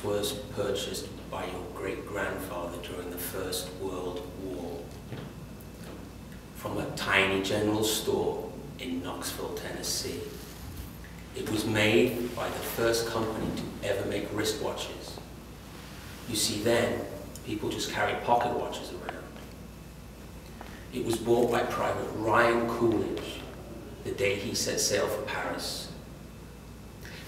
was purchased by your great-grandfather during the First World War from a tiny general store in Knoxville, Tennessee. It was made by the first company to ever make wristwatches. You see, then, people just carried pocket watches around. It was bought by Private Ryan Coolidge the day he set sail for Paris.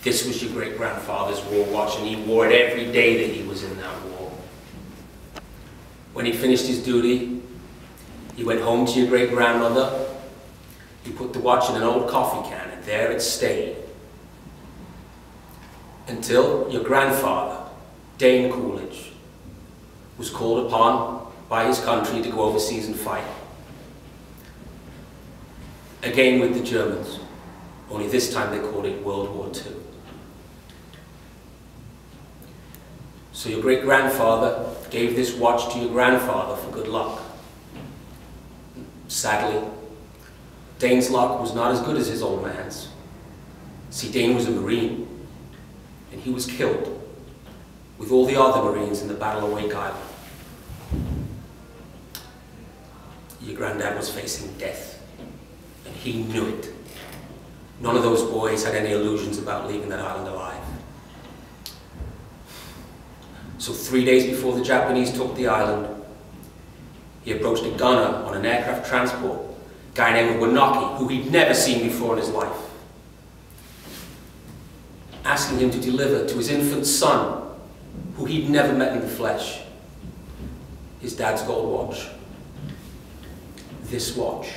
This was your great-grandfather's war watch, and he wore it every day that he was in that war. When he finished his duty, he went home to your great-grandmother. He put the watch in an old coffee can, and there it stayed. Until your grandfather, Dane Coolidge, was called upon by his country to go overseas and fight. Again with the Germans, only this time they called it World War II. So your great-grandfather gave this watch to your grandfather for good luck. Sadly, Dane's luck was not as good as his old man's. See, Dane was a Marine, and he was killed with all the other Marines in the Battle of Wake Island. Your granddad was facing death, and he knew it. None of those boys had any illusions about leaving that island alive. So 3 days before the Japanese took the island, he approached a gunner on an aircraft transport, a guy named Wanaki, who he'd never seen before in his life, asking him to deliver to his infant son, who he'd never met in the flesh, his dad's gold watch. This watch.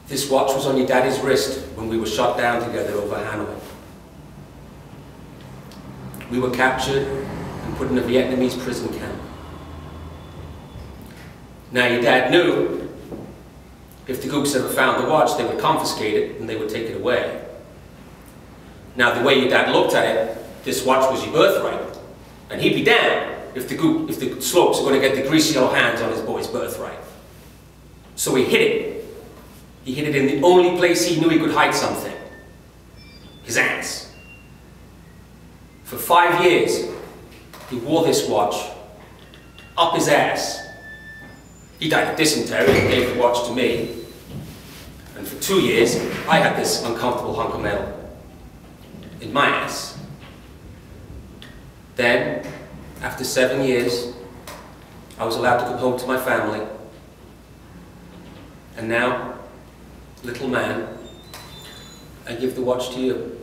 This watch was on your daddy's wrist when we were shot down together over Hanoi. We were captured and put in a Vietnamese prison camp. Now your dad knew if the gooks ever found the watch, they would confiscate it and they would take it away. Now the way your dad looked at it, this watch was your birthright, and he'd be damned if the slopes were going to get the greasy old hands on his boy's birthright. So he hid it. He hid it in the only place he knew he could hide something: his ass. For 5 years, he wore this watch up his ass. He died of dysentery and gave the watch to me. And for 2 years, I had this uncomfortable hunk of metal in my ass. Then, after 7 years, I was allowed to come home to my family. And now, little man, I give the watch to you.